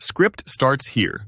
Script starts here.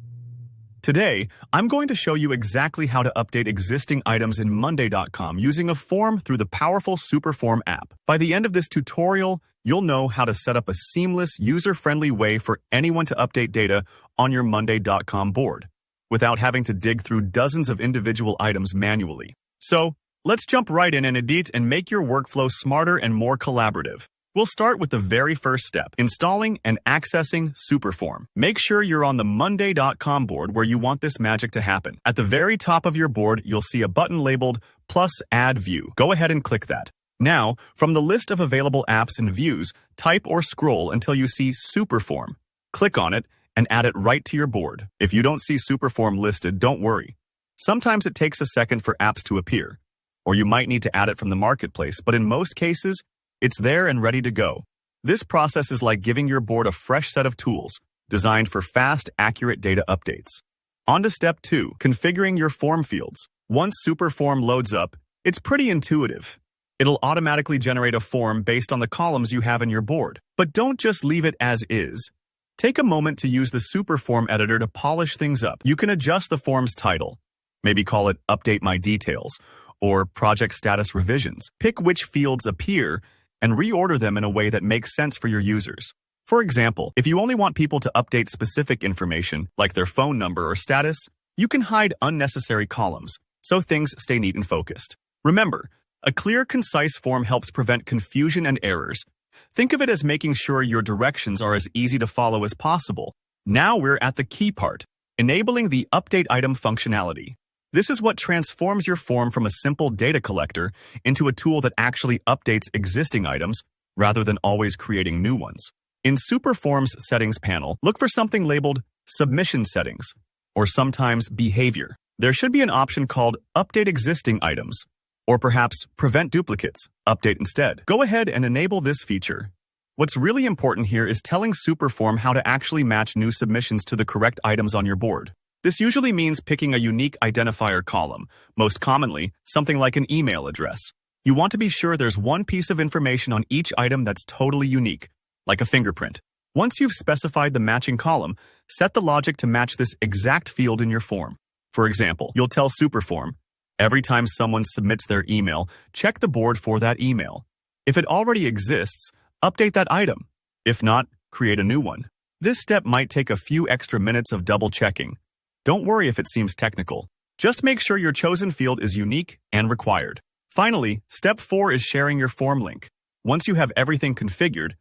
Today, I'm going to show you exactly how to update existing items in Monday.com using a form through the powerful Superform app. By the end of this tutorial, you'll know how to set up a seamless, user-friendly way for anyone to update data on your Monday.com board, without having to dig through dozens of individual items manually. So, let's jump right in and edit and make your workflow smarter and more collaborative. We'll start with the very first step, installing and accessing Superform. Make sure you're on the Monday.com board where you want this magic to happen. At the very top of your board, you'll see a button labeled Plus Add View. Go ahead and click that. Now, from the list of available apps and views, type or scroll until you see Superform. Click on it and add it right to your board. If you don't see Superform listed, don't worry. Sometimes it takes a second for apps to appear, or you might need to add it from the marketplace, but in most cases, it's there and ready to go. This process is like giving your board a fresh set of tools designed for fast, accurate data updates. On to step 2, configuring your form fields. Once Superform loads up, it's pretty intuitive. It'll automatically generate a form based on the columns you have in your board. But don't just leave it as is. Take a moment to use the Superform editor to polish things up. You can adjust the form's title. Maybe call it Update My Details or Project Status Revisions. Pick which fields appear and reorder them in a way that makes sense for your users. For example, if you only want people to update specific information, like their phone number or status, you can hide unnecessary columns, so things stay neat and focused. Remember, a clear, concise form helps prevent confusion and errors. Think of it as making sure your directions are as easy to follow as possible. Now we're at the key part, enabling the Update Item functionality. This is what transforms your form from a simple data collector into a tool that actually updates existing items rather than always creating new ones. In Superform's Settings panel, look for something labeled Submission Settings, or sometimes Behavior. There should be an option called Update Existing Items, or perhaps Prevent Duplicates, Update instead. Go ahead and enable this feature. What's really important here is telling Superform how to actually match new submissions to the correct items on your board. This usually means picking a unique identifier column, most commonly something like an email address. You want to be sure there's one piece of information on each item that's totally unique, like a fingerprint. Once you've specified the matching column, set the logic to match this exact field in your form. For example, you'll tell Superform, every time someone submits their email, check the board for that email. If it already exists, update that item. If not, create a new one. This step might take a few extra minutes of double checking. Don't worry if it seems technical. Just make sure your chosen field is unique and required. Finally, step 4 is sharing your form link. Once you have everything configured,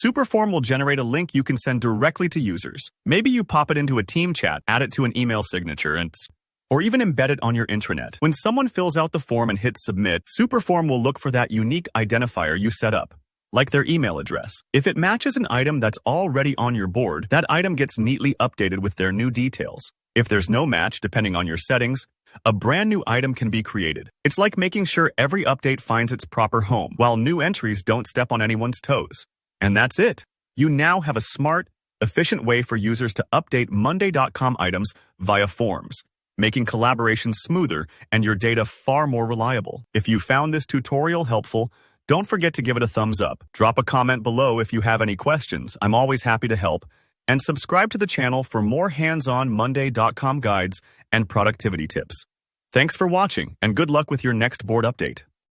Superform will generate a link you can send directly to users. Maybe you pop it into a team chat, add it to an email signature, or even embed it on your intranet. When someone fills out the form and hits submit, Superform will look for that unique identifier you set up, like their email address. If it matches an item that's already on your board, that item gets neatly updated with their new details. If there's no match, depending on your settings, a brand new item can be created. It's like making sure every update finds its proper home, while new entries don't step on anyone's toes. And that's it. You now have a smart, efficient way for users to update Monday.com items via forms, making collaboration smoother and your data far more reliable. If you found this tutorial helpful, don't forget to give it a thumbs up. Drop a comment below if you have any questions. I'm always happy to help. And subscribe to the channel for more hands-on Monday.com guides and productivity tips. Thanks for watching, and good luck with your next board update.